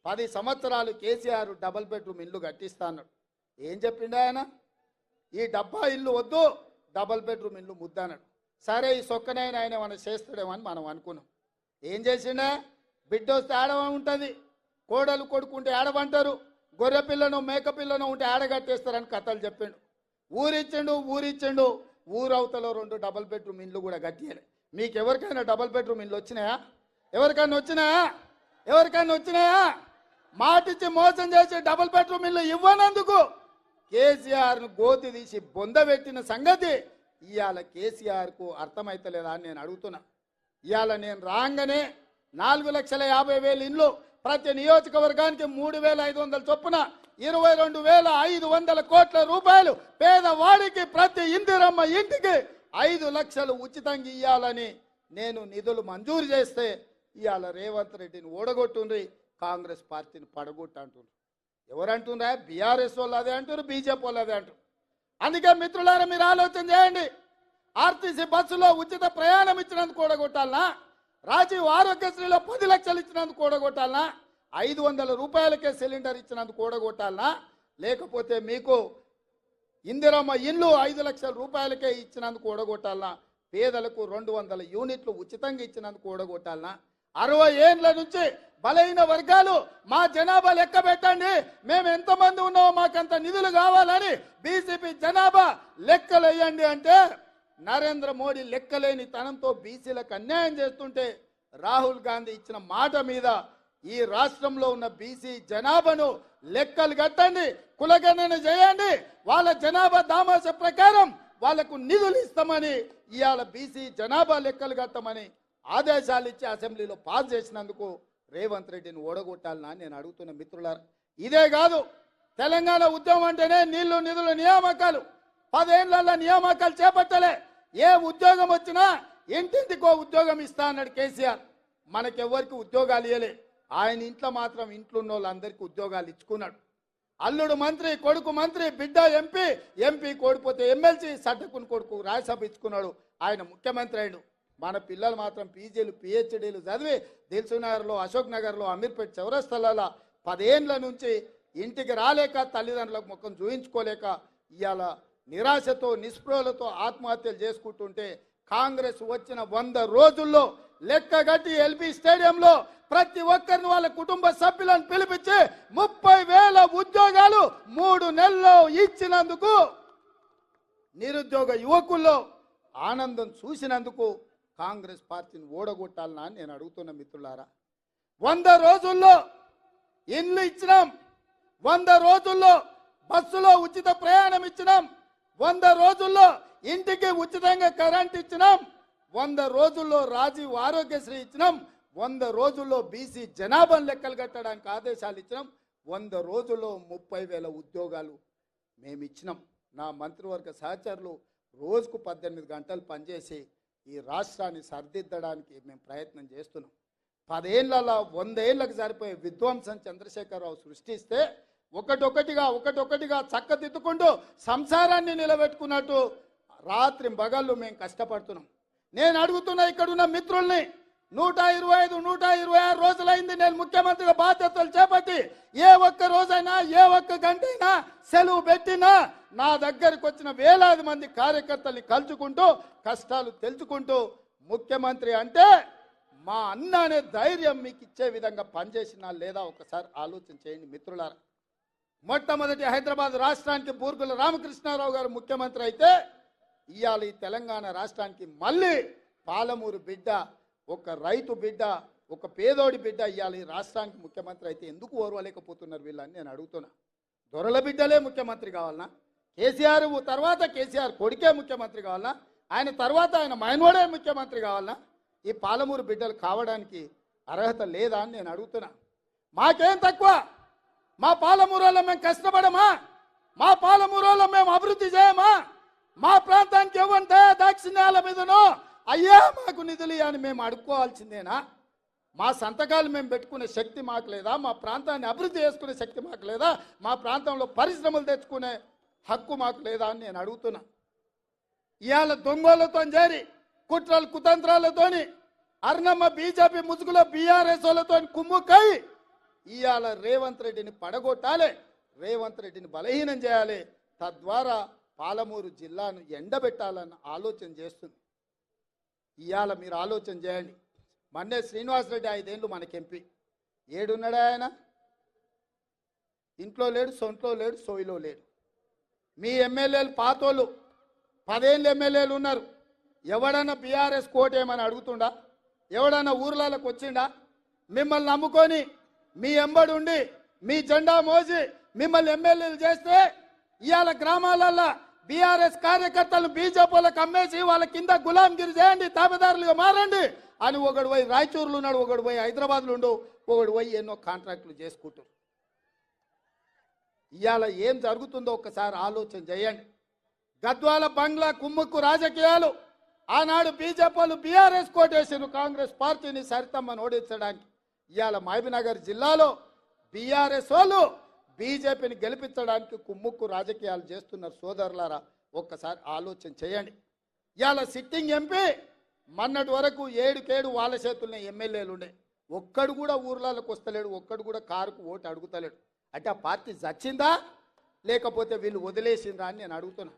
10 సంవత్సరాలు కేసీఆర్ డబుల్ బెడ్రూమ్ ఇల్లు కట్టిస్తా అన్నాడు. ఏం చెప్పిండు ఆయన? ఈ డబ్బా ఇల్లు వద్దు, డబుల్ బెడ్రూమ్ ఇల్లు ముద్దన్నాడు. సరే ఈ సొక్కనైనా ఆయన ఏమైనా చేస్తాడేమని మనం అనుకున్నాం. ఏం చేసిండే? బిడ్డ వస్తే ఆడవ ఉంటుంది, కోడలు కొడుకుంటే ఆడవంటారు, గొర్రె పిల్లను మేక పిల్లను ఉంటే ఆడగట్టేస్తారని కథలు చెప్పిండు. ఊరిచ్చిండు. ఊరవతలో 2 డబుల్ బెడ్రూమ్ ఇండ్లు కూడా కట్టియాలి. మీకు ఎవరికైనా డబుల్ బెడ్రూమ్ ఇండ్లు వచ్చినాయా? ఎవరికైనా వచ్చినాయా? మాటిచ్చి మోసం చేసి డబుల్ బెడ్రూమ్ ఇల్లు ఇవ్వనందుకు కేసీఆర్ను గోతి తీసి బొందబెట్టిన సంగతి ఇవాళ కేసీఆర్కు అర్థమైతలేదా అని నేను అడుగుతున్నా. ఇవాళ నేను రాగానే 4,50,000 ఇండ్లు ప్రతి నియోజకవర్గానికి 3,500 చొప్పున 22,500 కోట్ల రూపాయలు పేదవాడికి ప్రతి ఇందిరమ్మ ఇంటికి 5 లక్షలు ఉచితంగా ఇవ్వాలని నేను నిధులు మంజూరు చేస్తే ఇవాళ రేవంత్ రెడ్డిని ఓడగొట్టుండ్రి, కాంగ్రెస్ పార్టీని పడగొట్టు అంటున్నారు. ఎవరంటున్నారా? బీఆర్ఎస్ వాళ్ళు అదే అంటారు, బీజేపీ వాళ్ళు అదే అంటారు. అందుకే మిత్రులారా మీరు ఆలోచన చేయండి. ఆర్టీసీ బస్సులో ఉచిత ప్రయాణం ఇచ్చినందుకు ఓడగొట్టాలనా? రాజీవ్ ఆరోగ్యశ్రీలో 10 లక్షలు ఇచ్చినందుకు ఓడగొట్టాలనా? 500 రూపాయలకే సిలిండర్ ఇచ్చినందుకు ఓడగొట్టాలనా? లేకపోతే మీకు ఇందిరమ్మ ఇల్లు 5 లక్షల రూపాయలకే ఇచ్చినందుకు ఓడగొట్టాలనా? పేదలకు 200 యూనిట్లు ఉచితంగా ఇచ్చినందుకు ఓడగొట్టాలనా? 60 ఏళ్ల నుంచి బలహీన వర్గాలు మా జనాభా లెక్క పెట్టండి, మేము ఎంతమంది ఉన్నామో మాకంత నిధులు కావాలని బీజేపీ జనాభా లెక్కలు వేయండి అంటే నరేంద్ర మోడీ లెక్కలేని తనంతో బీసీలకు అన్యాయం చేస్తుంటే రాహుల్ గాంధీ ఇచ్చిన మాట మీద ఈ రాష్ట్రంలో ఉన్న బీసీ జనాభాను లెక్కలు కట్టండి, కులగణన చేయండి, వాళ్ళ జనాభా దామాష ప్రకారం వాళ్లకు నిధులు ఇస్తామని ఇవాళ బీసీ జనాభా లెక్కలు కట్టమని ఆదేశాలు ఇచ్చి అసెంబ్లీలో పాస్ చేసినందుకు రేవంత్ రెడ్డిని ఓడగొట్టాలని నేను అడుగుతున్న మిత్రులారా. ఇదే కాదు, తెలంగాణ ఉద్యమం అంటేనే నీళ్లు నిధుల నియామకాలు. 10 ఏళ్లలో నియామకాలు చేపట్టలే. ఏ ఉద్యోగం వచ్చినా ఇంటింటికో ఉద్యోగం ఇస్తా అన్నాడు కేసీఆర్. మనకెవ్వరికి ఉద్యోగాలు ఇవ్వలే. ఆయన ఇంట్లో మాత్రం ఇంట్లో ఉన్న వాళ్ళందరికీ ఉద్యోగాలు ఇచ్చుకున్నాడు. అల్లుడు మంత్రి, కొడుకు మంత్రి, బిడ్డ ఎంపీ, ఎంపీ కోడిపోతే ఎమ్మెల్సీ, సడ్డకుని కొడుకు రాజ్యసభ ఇచ్చుకున్నాడు. ఆయన ముఖ్యమంత్రి అయ్యాడు. మన పిల్లలు మాత్రం పీజీలు పిహెచ్డీలు చదివి దిల్సునగర్లో, అశోక్ నగర్లో, అమీర్పేట్ చౌరస్తాల 10 ఏండ్ల నుంచి ఇంటికి రాలేక తల్లిదండ్రులకు ముఖం చూయించుకోలేక ఇవాళ నిరాశతో నిస్పృహలతో ఆత్మహత్యలు చేసుకుంటుంటే కాంగ్రెస్ వచ్చిన 100 రోజుల్లో లెక్కగట్టి ఎల్బీ స్టేడియంలో ప్రతి ఒక్కరిని వాళ్ళ కుటుంబ సభ్యులను పిలిపించి 30,000 ఉద్యోగాలు 3 నెలల్లో ఇచ్చినందుకు నిరుద్యోగ యువకుల్లో ఆనందం చూసినందుకు కాంగ్రెస్ పార్టీని ఓడగొట్టాలనా నేను అడుగుతున్న మిత్రులారా. 100 రోజుల్లో ఇండ్లు ఇచ్చినాం, 100 రోజుల్లో బస్సులో ఉచిత ప్రయాణం ఇచ్చినాం, 100 రోజుల్లో ఇంటికి ఉచితంగా కరెంట్ ఇచ్చినాం, 100 రోజుల్లో రాజీవ్ ఆరోగ్యశ్రీ ఇచ్చినాం, 100 రోజుల్లో బీసీ జనాభాను లెక్కలు కట్టడానికి ఆదేశాలు ఇచ్చినాం, 100 రోజుల్లో 30,000 ఉద్యోగాలు మేము ఇచ్చినాం. నా మంత్రివర్గ సహచరులు రోజుకు 18 గంటలు పనిచేసి ఈ రాష్ట్రాన్ని సరిదిద్దడానికి మేము ప్రయత్నం చేస్తున్నాం. 10 ఏళ్లలో 100 ఏళ్లకు సరిపోయే విధ్వంసం చంద్రశేఖరరావు సృష్టిస్తే ఒకటొకటిగా చక్కదిద్దుకుంటూ సంసారాన్ని నిలబెట్టుకున్నట్టు రాత్రి పగళ్ళు మేము కష్టపడుతున్నాం. నేను అడుగుతున్నా ఇక్కడున్న మిత్రుల్ని, 125, 126 రోజులైంది నేను ముఖ్యమంత్రిగా బాధ్యతలు చేపట్టి. ఏ ఒక్క రోజైనా, ఏ ఒక్క గంటైనా సెలవు పెట్టినా నా దగ్గరికి వచ్చిన వేలాది మంది కార్యకర్తల్ని కలుచుకుంటూ కష్టాలు తెలుసుకుంటూ ముఖ్యమంత్రి అంటే మా అన్న అనే ధైర్యం మీకు ఇచ్చే విధంగా పనిచేసినా లేదా ఒకసారి ఆలోచన చేయండి మిత్రులారా. మొట్టమొదటి హైదరాబాద్ రాష్ట్రానికి బూర్గుల రామకృష్ణారావు గారు ముఖ్యమంత్రి అయితే ఇవాళ ఈ తెలంగాణ రాష్ట్రానికి మళ్ళీ పాలమూరు బిడ్డ, ఒక రైతు బిడ్డ, ఒక పేదోడి బిడ్డ ఇవాళ ఈ రాష్ట్రానికి ముఖ్యమంత్రి అయితే ఎందుకు ఓర్వలేకపోతున్నారు వీళ్ళని నేను అడుగుతున్నా. దొరల బిడ్డలే ముఖ్యమంత్రి కావాలన్నా? కేసీఆర్ తర్వాత కేసీఆర్ కొడుకే ముఖ్యమంత్రి కావాలన్నా? ఆయన తర్వాత ఆయన మైనోడే ముఖ్యమంత్రి కావాలన్నా? ఈ పాలమూరు బిడ్డలు కావడానికి అర్హత లేదా అని నేను అడుగుతున్నా. మాకేం తక్కువ? మా పాలమూరులో మేము కష్టపడమా? మా పాలమూరులో మేము అభివృద్ధి చేయమా? మా ప్రాంతానికి ఇవ్వంటే దాక్షిణ్యాల మీదనో అయ్యా మాకు నిధులు అని మేము అడుక్కోవాల్సిందేనా? మా సంతకాలు మేము పెట్టుకునే శక్తి మాకు లేదా? మా ప్రాంతాన్ని అభివృద్ధి చేసుకునే శక్తి మాకు లేదా? మా ప్రాంతంలో పరిశ్రమలు తెచ్చుకునే హక్కు మాకు లేదా అని నేను అడుగుతున్నా. ఇవాళ దొంగలతో చేరి కుట్రలు కుతంత్రాలతోని అర్ణమ్మ బీజేపీ ముసుగులో బీఆర్ఎస్ వాళ్ళతో కుమ్ముకై ఇవాళ రేవంత్ రెడ్డిని పడగొట్టాలి, రేవంత్ రెడ్డిని బలహీనం చేయాలి, తద్వారా పాలమూరు జిల్లాను ఎండబెట్టాలన్న ఆలోచన చేస్తుంది. ఇవాళ మీరు ఆలోచన చేయండి. మన్నే శ్రీనివాసరెడ్డి 5 ఏళ్ళు మనకి ఎంపీ. ఏడున్నాడా ఆయన? ఇంట్లో లేడు, సొంట్లో లేడు, సోయిలో లేడు. మీ ఎమ్మెల్యేలు పాతోళ్ళు 10 ఏళ్ళు ఎమ్మెల్యేలు ఉన్నారు. ఎవడన్నా బీఆర్ఎస్ కోటేమని అడుగుతుండా? ఎవడన్నా ఊర్లలోకి వచ్చిండా? మిమ్మల్ని నమ్ముకొని మీ ఎంబడి ఉండి మీ జెండా మోసి మిమ్మల్ని ఎమ్మెల్యేలు చేస్తే ఇవాళ గ్రామాలల్లో బీఆర్ఎస్ కార్యకర్తలు బీజేపీలకు అమ్మేసి వాళ్ళ కింద గులాంగిరి చేయండి, తాబేదారులుగా మారండి అని ఒకడు పోయి రాయచూరులో ఉన్నాడు, ఒకడు పోయి హైదరాబాద్లో ఉండు, ఒకడు పోయి ఎన్నో కాంట్రాక్టులు చేసుకుంటారు. ఇవాళ ఏం జరుగుతుందో ఒక్కసారి ఆలోచన చేయండి. గద్వాల బంగ్లా కుమ్ముక్కు రాజకీయాలు ఆనాడు బీజేపీలు బీఆర్ఎస్ కోటేసారు కాంగ్రెస్ పార్టీని సరితమ్మని ఓడించడానికి. ఇవాళ మహబూబ్నగర్ జిల్లాలో బీఆర్ఎస్ వాళ్ళు బీజేపీని గెలిపించడానికి కుమ్ముక్కు రాజకీయాలు చేస్తున్నారు. సోదరులారా ఒక్కసారి ఆలోచన చేయండి. ఇవాళ సిట్టింగ్ ఎంపీ మొన్నటి వరకు 7 వాళ్ళ చేతుల్లో ఎమ్మెల్యేలు ఉండే, ఒక్కడు కూడా ఊర్లలోకి వస్తలేడు, ఒక్కడు కూడా కారుకు ఓటు అడుగుతలేడు. అంటే ఆ పార్టీ చచ్చిందా లేకపోతే వీళ్ళు వదిలేసిందా అని నేను అడుగుతున్నా.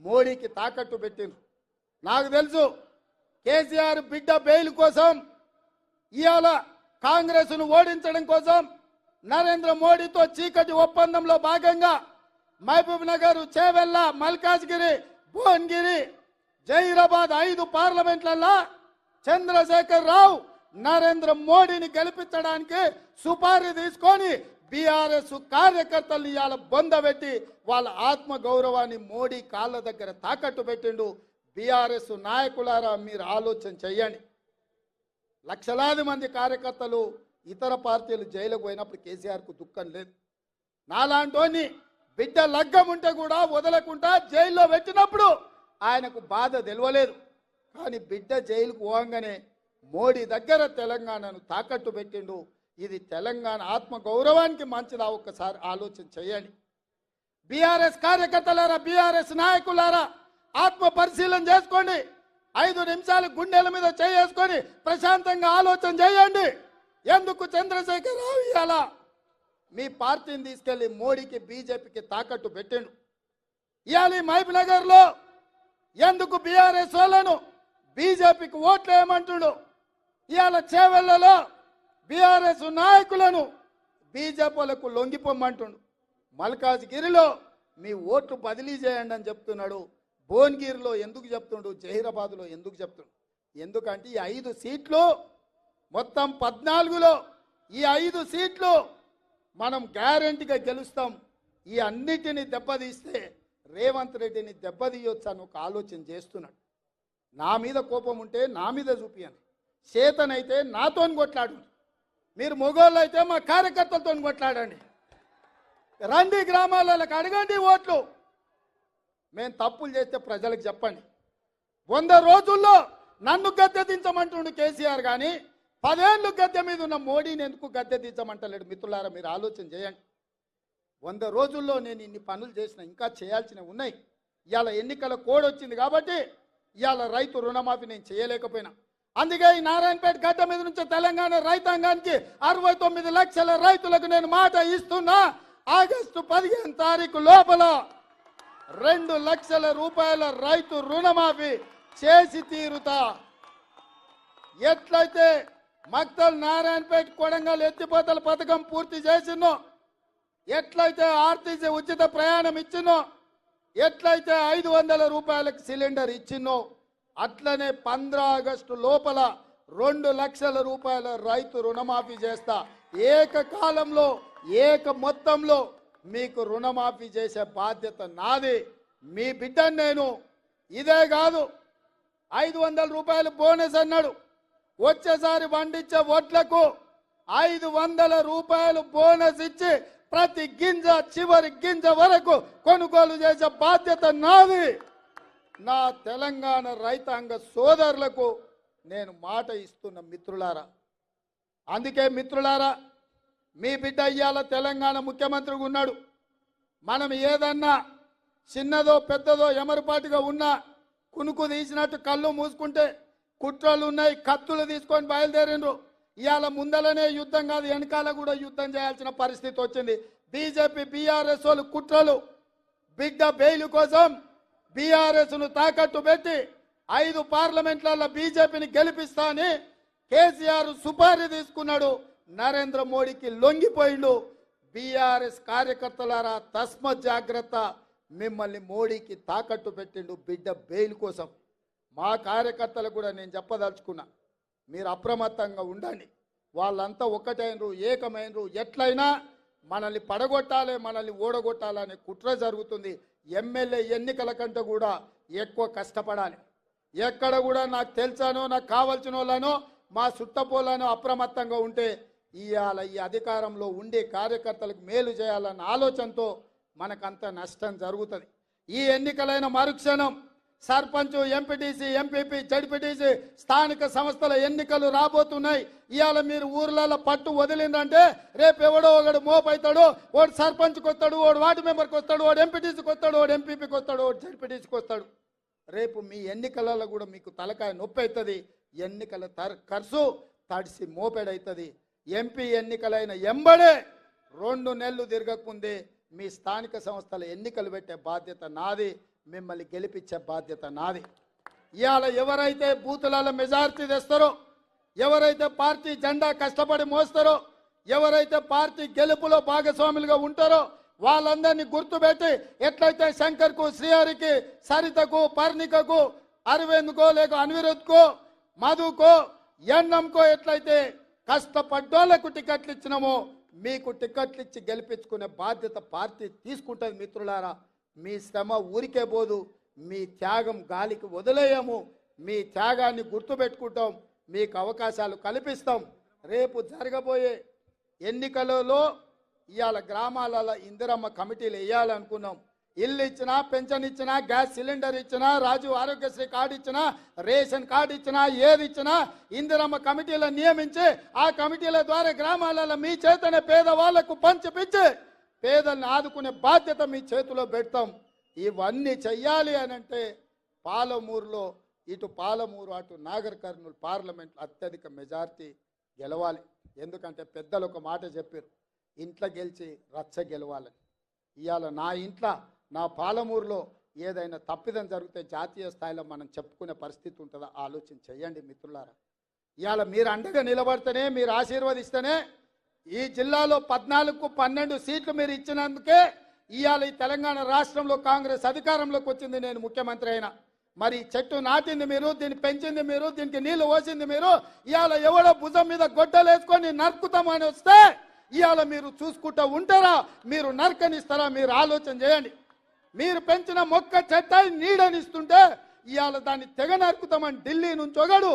మోడీకి తాకట్టు పెట్టిండ్రు. నాకు తెలుసు కేసీఆర్ బిడ్డ బెయిల్ కోసం ఇవాళ కాంగ్రెస్ను ఓడించడం కోసం నరేంద్ర మోడీతో చీకటి ఒప్పందంలో భాగంగా మహబూబ్ నగర్, చేవెళ్ళ, మల్కాజ్గిరి, భువనగిరి, జహీరాబాద్ 5 పార్లమెంట్లలో చంద్రశేఖర్ రావు నరేంద్ర మోడీని గెలిపించడానికి సుపారీ తీసుకొని బీఆర్ఎస్ కార్యకర్తలు ఇవాళ బొందబెట్టి వాళ్ళ ఆత్మ గౌరవాన్ని మోడీ కాళ్ళ దగ్గర తాకట్టు పెట్టిండు. బీఆర్ఎస్ నాయకులారా మీరు ఆలోచన చెయ్యండి. లక్షలాది మంది కార్యకర్తలు ఇతర పార్టీలు జైలుకు పోయినప్పుడు కేసీఆర్కు దుఃఖం లేదు. నాలాంటోని బిడ్డ లగ్గం ఉంటే కూడా వదలకుండా జైల్లో పెట్టినప్పుడు ఆయనకు బాధ తెలియలేదు. కానీ బిడ్డ జైలుకు పోగానే మోడీ దగ్గర తెలంగాణను తాకట్టు పెట్టిండు. ఇది తెలంగాణ ఆత్మ గౌరవానికి మంచిదా? ఒక్కసారి ఆలోచన చేయండి. బీఆర్ఎస్ కార్యకర్తలారా, బీఆర్ఎస్ నాయకులారా ఆత్మ పరిశీలన చేసుకోండి. 5 నిమిషాలు గుండెల మీద చేసుకొని ప్రశాంతంగా ఆలోచన చేయండి. ఎందుకు చంద్రశేఖర్ రావు ఇవాళ మీ పార్టీని తీసుకెళ్లి మోడీకి బీజేపీకి తాకట్టు పెట్టిండు? ఇవాళ మహబూబ్ నగర్ లో ఎందుకు బీఆర్ఎస్ వాళ్ళను బీజేపీకి ఓట్లు వేయమంటుడు? ఇవాళ చేవెళ్లలో బీఆర్ఎస్ నాయకులను బీజేపీలకు లొంగిపోమ్మంటుండు. మల్కాజ్గిరిలో మీ ఓట్లు బదిలీ చేయండి అని చెప్తున్నాడు. భువనగిరిలో ఎందుకు చెప్తుండు? జహీరాబాద్లో ఎందుకు చెప్తుండు? ఎందుకంటే ఈ 5 సీట్లు మొత్తం 14లో ఈ 5 సీట్లు మనం గ్యారెంటీగా గెలుస్తాం. ఈ అన్నిటిని దెబ్బతీస్తే రేవంత్ రెడ్డిని దెబ్బతీయొచ్చు అని ఒక ఆలోచన చేస్తున్నాడు. నా మీద కోపం ఉంటే నా మీద చూపియండి, చేతనైతే నాతో కొట్లాడు. మీరు మొగోళ్ళు అయితే మా కార్యకర్తలతో కొట్లాడండి. రండి గ్రామాలకు అడగండి ఓట్లు. మేము తప్పులు చేస్తే ప్రజలకు చెప్పండి. 100 రోజుల్లో నన్ను గద్దె దించమంటుండు కేసీఆర్, కానీ 10 ఏళ్ళు గద్దె మీద ఉన్న మోడీని ఎందుకు గద్దె దించమంటలేడు? మిత్రులారా, మీరు ఆలోచన చేయండి. 100 రోజుల్లో నేను ఇన్ని పనులు చేసిన, ఇంకా చేయాల్సినవి ఉన్నాయి. ఇవాళ ఎన్నికల కోడ్ వచ్చింది కాబట్టి ఇవాళ రైతు రుణమాఫీ నేను చేయలేకపోయినా. అందుకే ఈ నారాయణపేట గడ్డ మీద నుంచి తెలంగాణ రైతాంగానికి 69 లక్షల రైతులకు నేను మాట ఇస్తున్నా. ఆగస్టు 15 తారీఖు లోపల 2 లక్షల రూపాయల రైతు రుణమాఫీ చేసి తీరుతా. ఎట్లయితే మక్తల్ నారాయణపేట కొడంగల్ ఎత్తిపోతల పథకం పూర్తి చేసినో, ఎట్లయితే ఆర్టీసీ ఉచిత ప్రయాణం ఇచ్చినో, ఎట్లయితే 500 రూపాయలకు సిలిండర్ ఇచ్చినో, అట్లనే 15 ఆగస్టు లోపల 2 లక్షల రూపాయల రైతు రుణమాఫీ చేస్తా. ఏకకాలంలో ఏక మొత్తంలో మీకు రుణమాఫీ చేసే బాధ్యత నాది. మీ బిడ్డను నేను. ఇదే కాదు, 500 రూపాయలు బోనస్ అన్నాడు. వచ్చేసారి పండించే వడ్లకు 500 రూపాయలు బోనస్ ఇచ్చి ప్రతి గింజ చివరి గింజ వరకు కొనుగోలు చేసే బాధ్యత నాది. నా తెలంగాణ రైతాంగ సోదరులకు నేను మాట ఇస్తున్న మిత్రులారా. అందుకే మిత్రులారా, మీ బిడ్డ ఇయ్యాల తెలంగాణ ముఖ్యమంత్రిగా ఉన్నాడు. మనం ఏదన్నా చిన్నదో పెద్దదో ఎమరుపాటుగా ఉన్నా కునుకు తీసినట్టు కళ్ళు మూసుకుంటే కుట్రలు ఉన్నాయి, కత్తులు తీసుకొని బయలుదేరిండ్రు. ఇవాళ ముందలనే యుద్ధం కాదు, వెనకాల కూడా యుద్ధం చేయాల్సిన పరిస్థితి వచ్చింది. బీజేపీ బీఆర్ఎస్ వాళ్ళు కుట్రలు, బిడ్డ బెయిల్ కోసం బీఆర్ఎస్ను తాకట్టు పెట్టి 5 పార్లమెంట్లలో బీజేపీని గెలిపిస్తా అని కేసీఆర్ సుపారీ తీసుకున్నాడు. నరేంద్ర మోడీకి లొంగిపోయిండు. బీఆర్ఎస్ కార్యకర్తలారా, తస్మత్ జాగ్రత్త. మిమ్మల్ని మోడీకి తాకట్టు పెట్టిండు బిడ్డ బెయిల్ కోసం. మా కార్యకర్తలు కూడా నేను చెప్పదలుచుకున్నా, మీరు అప్రమత్తంగా ఉండండి. వాళ్ళంతా ఒక్కటైనరు, ఏకమైనరు. ఎట్లయినా మనల్ని పడగొట్టాలి, మనల్ని ఓడగొట్టాలనే కుట్ర జరుగుతుంది. ఎమ్మెల్యే ఎన్నికల కంటే కూడా ఎక్కువ కష్టపడాలి. ఎక్కడ కూడా నాకు తెలుసానో, నాకు కావాల్సిన వాళ్ళనో, మా చుట్టపోలను అప్రమత్తంగా ఉంటే ఇవాళ ఈ అధికారంలో ఉండే కార్యకర్తలకు మేలు చేయాలన్న ఆలోచనతో మనకంత నష్టం జరుగుతుంది. ఈ ఎన్నికలైన మరుక్షణం సర్పంచ్, ఎంపీటీసీ, ఎంపీపీ, జడ్పీటీసీ స్థానిక సంస్థల ఎన్నికలు రాబోతున్నాయి. ఇవాళ మీరు ఊర్లలో పట్టు వదిలిందంటే రేపు ఎవడో ఒకడు మోపైతాడు. వాడు సర్పంచ్కి వస్తాడు, వాడు వార్డు మెంబర్కి వస్తాడు, వాడు ఎంపీటీసీకి వస్తాడు, వాడు ఎంపీపీకి వస్తాడు, వాడు జడ్పీటీసీకి వస్తాడు. రేపు మీ ఎన్నికలలో కూడా మీకు తలకాయ నొప్పి అవుతుంది. ఎన్నికల ఖర్చు తడిసి మోపెడవుతుంది. ఎంపీ ఎన్నికలైన ఎంబడే 2 నెలలు తిరగకముందే మీ స్థానిక సంస్థల ఎన్నికలు పెట్టే బాధ్యత నాది. మిమ్మల్ని గెలిపించే బాధ్యత నాది. ఇవాళ ఎవరైతే బూతులలో మెజారిటీ తెస్తారో, ఎవరైతే పార్టీ జెండా కష్టపడి మోస్తారో, ఎవరైతే పార్టీ గెలుపులో భాగస్వాములుగా ఉంటారో వాళ్ళందరినీ గుర్తుపెట్టి ఎట్లయితే శంకర్కు, శ్రీహరికి, సరితకు, పర్ణికకు, అరవింద్కో, లేక అనిరుద్కో, మధుకో, ఎన్నంకో ఎట్లయితే కష్టపడ్డోళ్లకు టికెట్లు ఇచ్చినామో మీకు టికెట్లు ఇచ్చి గెలిపించుకునే బాధ్యత పార్టీ తీసుకుంటుంది. మిత్రులారా, మీ శ్రమ ఊరికే పోదు, మీ త్యాగం గాలికి వదిలేయము. మీ త్యాగాన్ని గుర్తుపెట్టుకుంటాం, మీకు అవకాశాలు కల్పిస్తాం. రేపు జరగబోయే ఎన్నికలలో ఇవాళ గ్రామాలలో ఇందిరమ్మ కమిటీలు వేయాలనుకున్నాం. ఇల్లు ఇచ్చినా, పెన్షన్ ఇచ్చినా, గ్యాస్ సిలిండర్ ఇచ్చినా, రాజీవ్ ఆరోగ్యశ్రీ కార్డు ఇచ్చినా, రేషన్ కార్డు ఇచ్చినా, ఏది ఇచ్చినా ఇందిరమ్మ కమిటీలను నియమించి ఆ కమిటీల ద్వారా గ్రామాలలో మీ చేతనే పేదవాళ్లకు పంచిపించి పేదల్ని ఆదుకునే బాధ్యత మీ చేతిలో పెడతాం. ఇవన్నీ చెయ్యాలి అని అంటే పాలమూరులో ఇటు పాలమూరు అటు నాగర్ కర్నూలు పార్లమెంట్ అత్యధిక మెజార్టీ గెలవాలి. ఎందుకంటే పెద్దలు ఒక మాట చెప్పారు, ఇంట్లో గెలిచి రచ్చ గెలవాలని. ఇవాళ నా ఇంట్లో నా పాలమూరులో ఏదైనా తప్పిదం జరిగితే జాతీయ స్థాయిలో మనం చెప్పుకునే పరిస్థితి ఉంటుందా? ఆలోచన చేయండి మిత్రులారా. ఇవాళ మీరు అండగా నిలబడితేనే, మీరు ఆశీర్వదిస్తేనే ఈ జిల్లాలో 14కు 12 సీట్లు మీరు ఇచ్చినందుకే ఇవాళ ఈ తెలంగాణ రాష్ట్రంలో కాంగ్రెస్ అధికారంలోకి వచ్చింది. నేను ముఖ్యమంత్రి అయినా. మరి చెట్టు నాటింది మీరు, దీన్ని పెంచింది మీరు, దీనికి నీళ్లు పోసింది మీరు. ఇవాళ ఎవడో భుజం మీద గొడ్డలు వేసుకొని నరుకుతామని వస్తే ఇవాళ మీరు చూసుకుంటూ ఉంటారా? మీరు నరకనిస్తారా? మీరు ఆలోచన చేయండి. మీరు పెంచిన మొక్క చెట్టు నీడనిస్తుంటే ఇవాళ దాన్ని తెగ నరుకుతామని ఢిల్లీ నుంచి ఒకడు,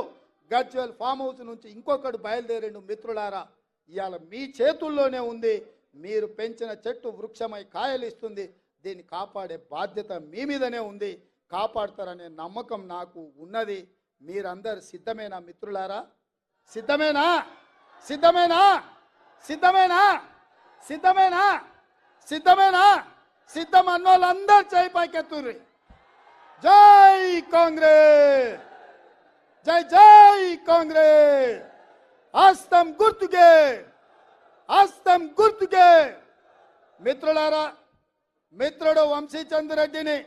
గజ్వేల్ ఫామ్ హౌస్ నుంచి ఇంకొకడు బయలుదేరిండు. మిత్రులారా, ఇవాళ మీ చేతుల్లోనే ఉంది. మీరు పెంచిన చెట్టు వృక్షమై కాయలు ఇస్తుంది. దీన్ని కాపాడే బాధ్యత మీ మీదనే ఉంది. కాపాడతారనే నమ్మకం నాకు ఉన్నది. మీరందరు సిద్ధమేనా మిత్రులారా? సిద్ధమేనా? సిద్ధమేనా? సిద్ధమేనా? సిద్ధమేనా? సిద్ధమేనా? సిద్ధం అన్న వాళ్ళందరూ చేయి పైకెత్తుర్రి. జై కాంగ్రెస్, జై జై కాంగ్రెస్. హస్తం గుర్తుకే, హస్తం గుర్తుకే. మిత్రులారా, మిత్రుడు వంశీచంద్రెడ్డిని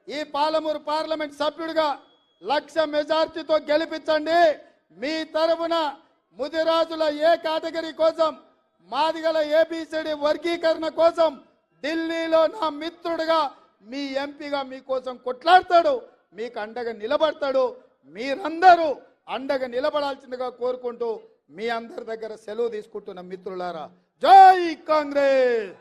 ఈ పాలమూరు పార్లమెంట్ సభ్యుడిగా 1,00,000 మెజార్టీతో గెలిపించండి. మీ తరఫున ముదిరాజుల ఏ కేటగిరీ కోసం, మాదిగల ఏబిసిడి వర్గీకరణ కోసం ఢిల్లీలో నా మిత్రుడిగా మీ ఎంపీగా మీకోసం కొట్లాడతాడు, మీకు అండగా నిలబడతాడు. మీరందరూ అండగా నిలబడాల్సిందిగా కోరుకుంటూ మీ అందరి దగ్గర సెలవు తీసుకుంటున్న మిత్రులారా, జై కాంగ్రెస్.